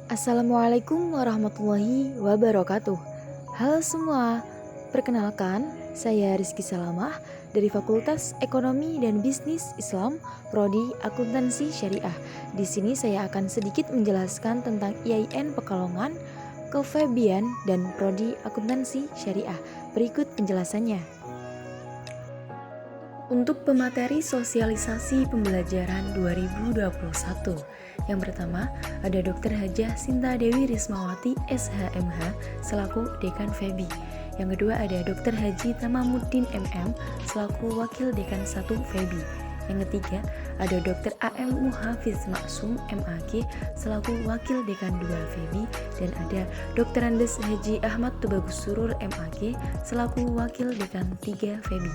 Assalamualaikum warahmatullahi wabarakatuh. Halo semua, perkenalkan saya Rizky Salamah dari Fakultas Ekonomi dan Bisnis Islam, Prodi Akuntansi Syariah. Di sini saya akan sedikit menjelaskan tentang IAIN Pekalongan, Kefebian, dan Prodi Akuntansi Syariah. Berikut penjelasannya. Untuk pemateri sosialisasi pembelajaran 2021, yang pertama ada Dr. Hajah Sinta Dewi Rismawati SHMH selaku Dekan FEBI. Yang kedua ada Dr. Haji Tamamuddin MM selaku Wakil Dekan 1 FEBI. Yang ketiga ada Dr. AM Muhafiz Maksum MAG selaku Wakil Dekan 2 FEBI, dan ada Dr. Andes Haji Ahmad Tubagus Surur MAG selaku Wakil Dekan 3 FEBI.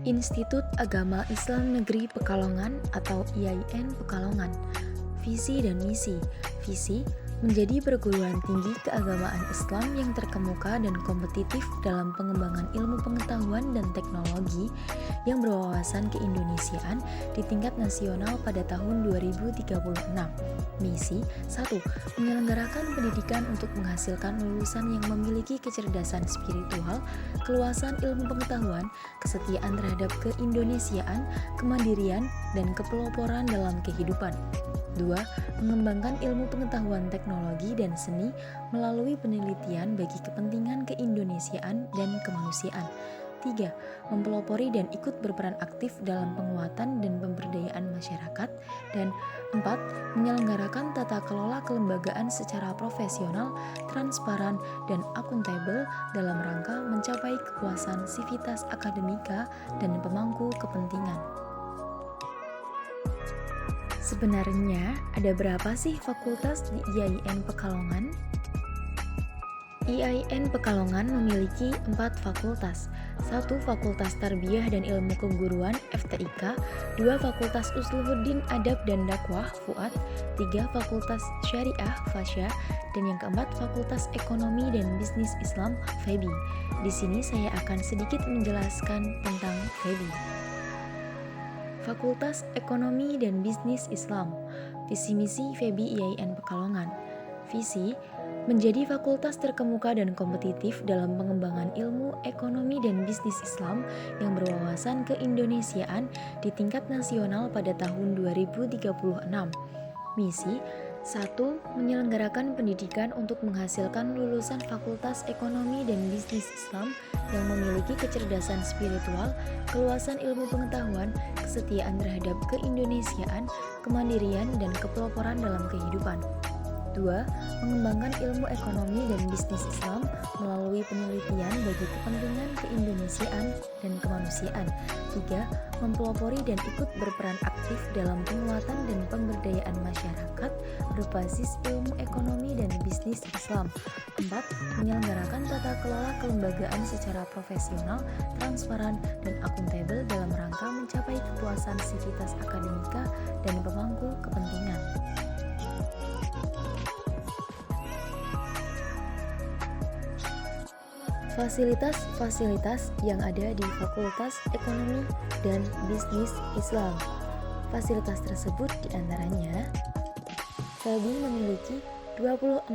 Institut Agama Islam Negeri Pekalongan atau IAIN Pekalongan. Visi dan misi. Visi menjadi perguruan tinggi keagamaan Islam yang terkemuka dan kompetitif dalam pengembangan ilmu pengetahuan dan teknologi yang berwawasan keindonesiaan di tingkat nasional pada tahun 2036. Misi 1. Menyelenggarakan pendidikan untuk menghasilkan lulusan yang memiliki kecerdasan spiritual, keluasan ilmu pengetahuan, kesetiaan terhadap keindonesiaan, kemandirian, dan kepeloporan dalam kehidupan. 2. Mengembangkan ilmu pengetahuan teknologi dan seni melalui penelitian bagi kepentingan keindonesiaan dan kemanusiaan. 3. Mempelopori dan ikut berperan aktif dalam penguatan dan pemberdayaan masyarakat. Dan 4. Menyelenggarakan tata kelola kelembagaan secara profesional, transparan, dan akuntabel dalam rangka mencapai kepuasan sivitas akademika dan pemangku kepentingan. Sebenarnya ada berapa sih fakultas di IAIN Pekalongan? IAIN Pekalongan memiliki 4 fakultas. 1 Fakultas Tarbiyah dan Ilmu Keguruan FTIK, 2 Fakultas Usluhuddin Adab dan Dakwah FUAD, 3 Fakultas Syariah FASYA, dan yang keempat Fakultas Ekonomi dan Bisnis Islam FEBI. Di sini saya akan sedikit menjelaskan tentang FEBI. Fakultas Ekonomi dan Bisnis Islam. Visi misi FEBI IAIN Pekalongan. Visi menjadi fakultas terkemuka dan kompetitif dalam pengembangan ilmu ekonomi dan bisnis Islam yang berwawasan keindonesiaan di tingkat nasional pada tahun 2036. Misi 1. Menyelenggarakan pendidikan untuk menghasilkan lulusan Fakultas Ekonomi dan Bisnis Islam yang memiliki kecerdasan spiritual, keluasan ilmu pengetahuan, kesetiaan terhadap keindonesiaan, kemandirian, dan kepeloporan dalam kehidupan. 2. Mengembangkan ilmu ekonomi dan bisnis Islam melalui penelitian bagi kepentingan keindonesiaan dan kemanusiaan. 3. Mempelopori dan ikut berperan aktif dalam penguatan dan pemberdayaan masyarakat berbasis ilmu ekonomi dan bisnis Islam. 4. Menyelenggarakan tata kelola kelembagaan secara profesional, transparan, dan akuntabel dalam rangka mencapai kepuasan sivitas akademika dan pemangku kepentingan. Fasilitas-fasilitas yang ada di Fakultas Ekonomi dan Bisnis Islam. Fasilitas tersebut diantaranya FEBI memiliki 24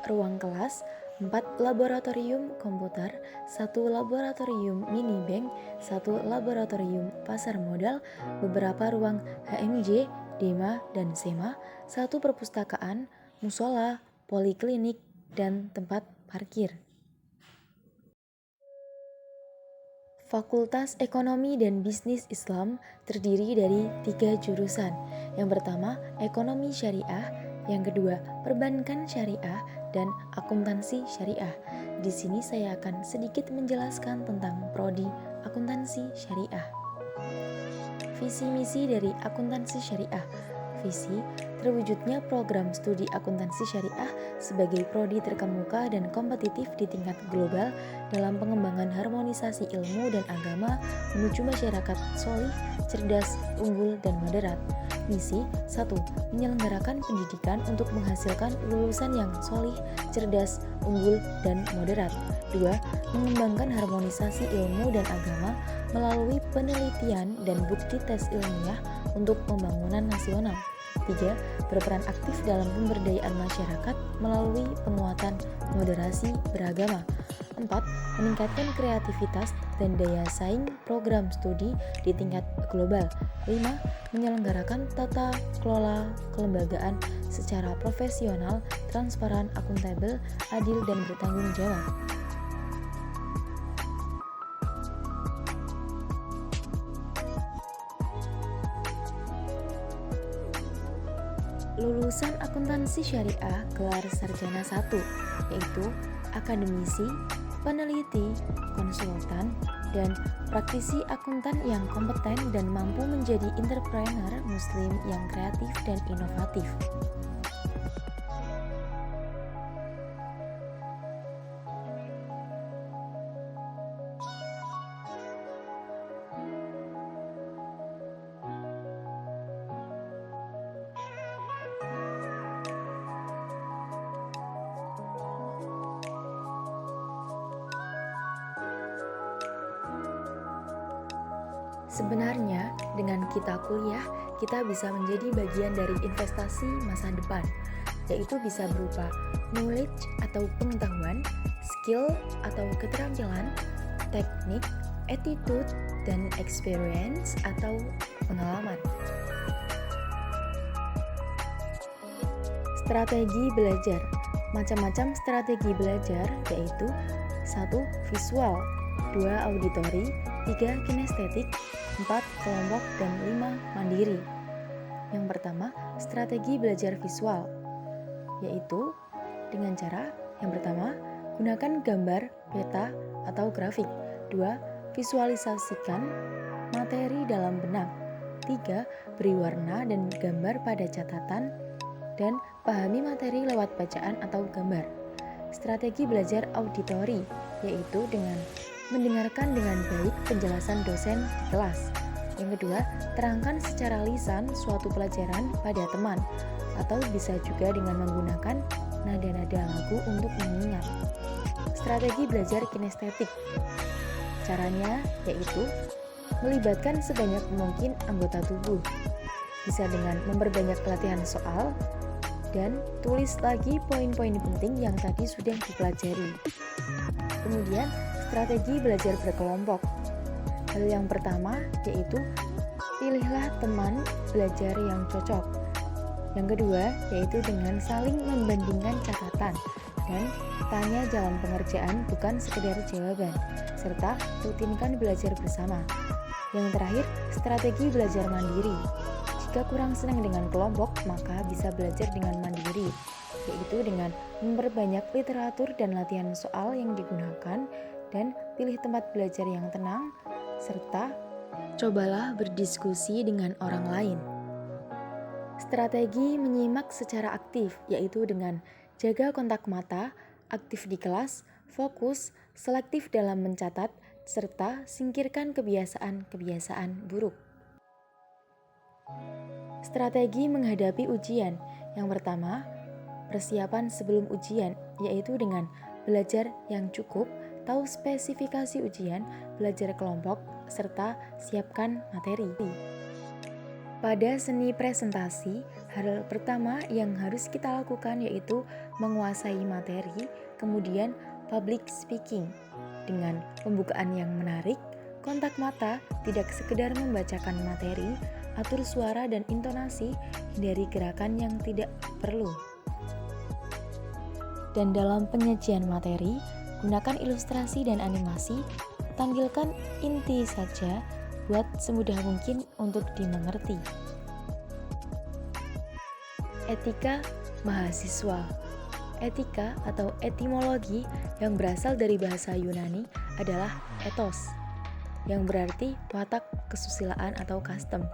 ruang kelas, 4 laboratorium komputer, 1 laboratorium mini bank, 1 laboratorium pasar modal, beberapa ruang HMJ, DEMA, dan SEMA, 1 perpustakaan, musola, poliklinik, dan tempat parkir. Fakultas Ekonomi dan Bisnis Islam terdiri dari 3 jurusan. Yang pertama, Ekonomi Syariah, yang kedua, Perbankan Syariah, dan Akuntansi Syariah. Di sini saya akan sedikit menjelaskan tentang prodi Akuntansi Syariah. Visi misi dari Akuntansi Syariah. Visi terwujudnya program studi akuntansi syariah sebagai prodi terkemuka dan kompetitif di tingkat global dalam pengembangan harmonisasi ilmu dan agama menuju masyarakat sholih, cerdas, unggul, dan moderat. Misi 1. Menyelenggarakan pendidikan untuk menghasilkan lulusan yang solih, cerdas, unggul, dan moderat. 2. Mengembangkan harmonisasi ilmu dan agama melalui penelitian dan bukti tes ilmiah untuk pembangunan nasional. 3. Berperan aktif dalam pemberdayaan masyarakat melalui penguatan moderasi beragama. 4. Meningkatkan kreativitas dan daya saing program studi di tingkat global. 5. Menyelenggarakan tata kelola kelembagaan secara profesional, transparan, akuntabel, adil, dan bertanggung jawab. Lulusan akuntansi syariah gelar sarjana 1, yaitu akademisi, peneliti, konsultan, dan praktisi akuntan yang kompeten dan mampu menjadi entrepreneur muslim yang kreatif dan inovatif. Sebenarnya, dengan kita kuliah, kita bisa menjadi bagian dari investasi masa depan, yaitu bisa berupa knowledge atau pengetahuan, skill atau keterampilan, teknik, attitude, dan experience atau pengalaman. Strategi belajar. Macam-macam strategi belajar yaitu 1. Visual, 2. Auditori, 3. Kinestetik, 4. Kelompok, dan 5. Mandiri. Yang pertama, strategi belajar visual, yaitu dengan cara yang pertama, gunakan gambar, peta, atau grafik. 2. Visualisasikan materi dalam benak. 3. Beri warna dan gambar pada catatan, dan pahami materi lewat bacaan atau gambar. Strategi belajar auditori, yaitu dengan mendengarkan dengan baik penjelasan dosen di kelas. Yang kedua, terangkan secara lisan suatu pelajaran pada teman, atau bisa juga dengan menggunakan nada-nada lagu untuk mengingat. Strategi belajar kinestetik. Caranya yaitu melibatkan sebanyak mungkin anggota tubuh. Bisa dengan memperbanyak latihan soal dan tulis lagi poin-poin penting yang tadi sudah dipelajari. Kemudian, strategi belajar berkelompok. Hal yang pertama yaitu pilihlah teman belajar yang cocok. Yang kedua yaitu dengan saling membandingkan catatan dan tanya jalan pengerjaan bukan sekedar jawaban, serta rutinkan belajar bersama. Yang terakhir, strategi belajar mandiri. Jika kurang senang dengan kelompok, maka bisa belajar dengan mandiri, yaitu dengan memperbanyak literatur dan latihan soal yang digunakan, dan pilih tempat belajar yang tenang, serta cobalah berdiskusi dengan orang lain. Strategi menyimak secara aktif, yaitu dengan jaga kontak mata, aktif di kelas, fokus, selektif dalam mencatat, serta singkirkan kebiasaan-kebiasaan buruk. Strategi menghadapi ujian. Yang pertama, persiapan sebelum ujian, yaitu dengan belajar yang cukup, tahu spesifikasi ujian, belajar kelompok, serta siapkan materi. Pada seni presentasi, hal pertama yang harus kita lakukan yaitu menguasai materi, kemudian public speaking. Dengan pembukaan yang menarik, kontak mata, tidak sekedar membacakan materi, atur suara dan intonasi, hindari gerakan yang tidak perlu. Dan dalam penyajian materi, gunakan ilustrasi dan animasi, tampilkan inti saja, buat semudah mungkin untuk dimengerti. Etika mahasiswa. Etika atau etimologi yang berasal dari bahasa Yunani adalah ethos, yang berarti watak kesusilaan atau custom.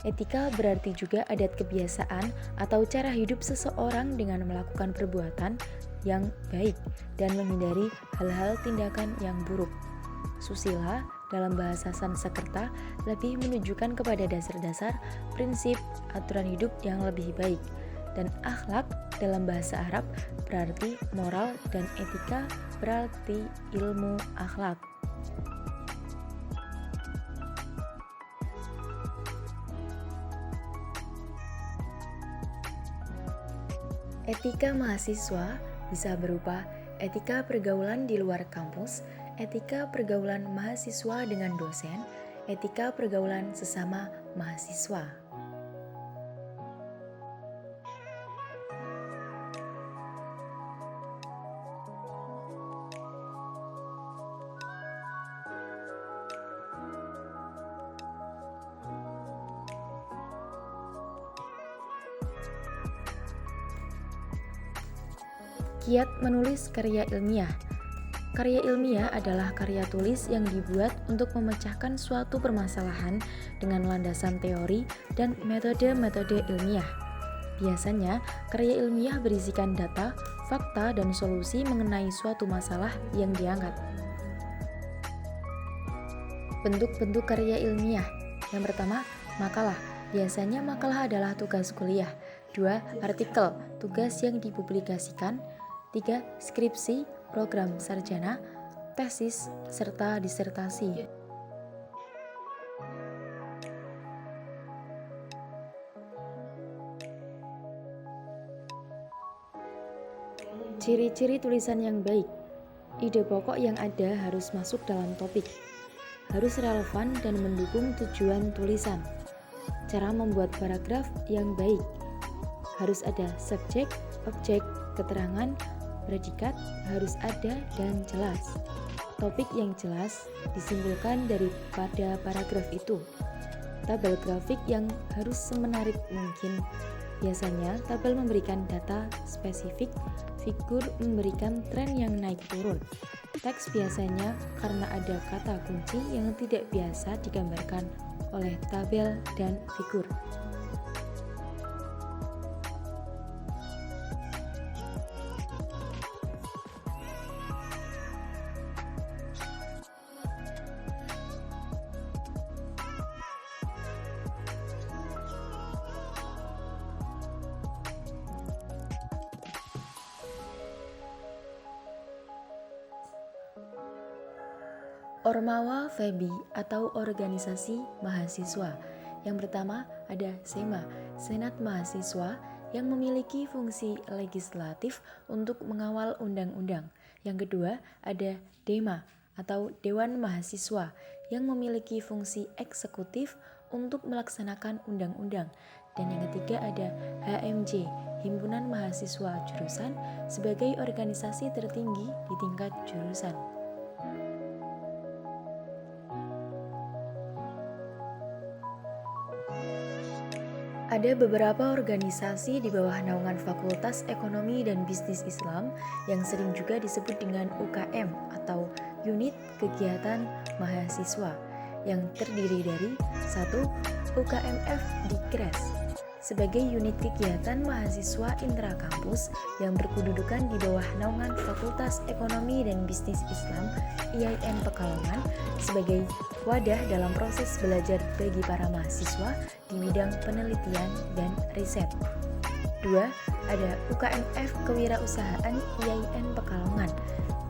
Etika berarti juga adat kebiasaan atau cara hidup seseorang dengan melakukan perbuatan yang baik dan menghindari hal-hal tindakan yang buruk. Susila dalam bahasa Sanskerta lebih menunjukkan kepada dasar-dasar, prinsip, aturan hidup yang lebih baik. Dan akhlak dalam bahasa Arab berarti moral dan etika berarti ilmu akhlak. Etika mahasiswa bisa berupa etika pergaulan di luar kampus, etika pergaulan mahasiswa dengan dosen, etika pergaulan sesama mahasiswa. Kiat menulis karya ilmiah. Karya ilmiah adalah karya tulis yang dibuat untuk memecahkan suatu permasalahan dengan landasan teori dan metode-metode ilmiah. Biasanya, karya ilmiah berisikan data, fakta, dan solusi mengenai suatu masalah yang diangkat. Bentuk-bentuk karya ilmiah. Yang pertama, makalah. Biasanya makalah adalah tugas kuliah. 2. Artikel, tugas yang dipublikasikan. 3. Skripsi, program sarjana, tesis, serta disertasi. Ciri-ciri tulisan yang baik. Ide pokok yang ada harus masuk dalam topik. Harus relevan dan mendukung tujuan tulisan. Cara membuat paragraf yang baik. Harus ada subjek, objek, keterangan, predikat harus ada dan jelas. Topik yang jelas disimpulkan daripada paragraf itu. Tabel grafik yang harus semenarik mungkin. Biasanya tabel memberikan data spesifik, figur memberikan tren yang naik turun. Teks biasanya karena ada kata kunci yang tidak biasa digambarkan oleh tabel dan figur. Ormawa FEBI atau organisasi mahasiswa. Yang pertama ada SEMA, Senat Mahasiswa, yang memiliki fungsi legislatif untuk mengawal undang-undang. Yang kedua ada DEMA atau Dewan Mahasiswa, yang memiliki fungsi eksekutif untuk melaksanakan undang-undang. Dan yang ketiga ada HMJ, Himpunan Mahasiswa Jurusan, sebagai organisasi tertinggi di tingkat jurusan. Ada beberapa organisasi di bawah naungan Fakultas Ekonomi dan Bisnis Islam yang sering juga disebut dengan UKM atau Unit Kegiatan Mahasiswa, yang terdiri dari 1. UKMF Dikres sebagai unit kegiatan mahasiswa intrakampus yang berkedudukan di bawah naungan Fakultas Ekonomi dan Bisnis Islam IAIN Pekalongan sebagai wadah dalam proses belajar bagi para mahasiswa di bidang penelitian dan riset. 2. Ada UKMF Kewirausahaan IAIN Pekalongan,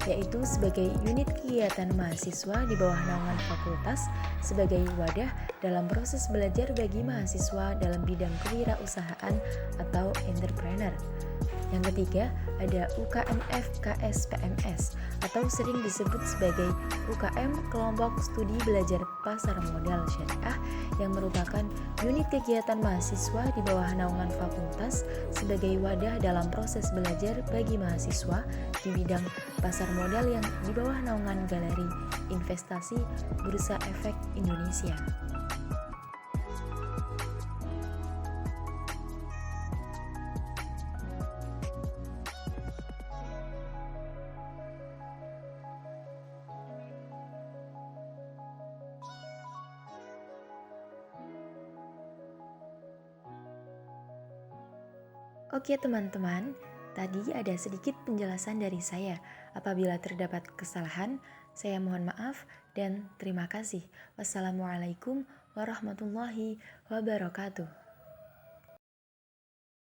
yaitu sebagai unit kegiatan mahasiswa di bawah naungan fakultas sebagai wadah dalam proses belajar bagi mahasiswa dalam bidang kewirausahaan atau entrepreneur. Yang ketiga, ada UKMF KSPMS atau sering disebut sebagai UKM Kelompok Studi Belajar Pasar Modal Syariah, yang merupakan unit kegiatan mahasiswa di bawah naungan fakultas sebagai wadah dalam proses belajar bagi mahasiswa di bidang pasar modal yang di bawah naungan Galeri Investasi Bursa Efek Indonesia. Oke teman-teman, tadi ada sedikit penjelasan dari saya. Apabila terdapat kesalahan, Saya mohon maaf dan terima kasih. Wassalamualaikum warahmatullahi wabarakatuh.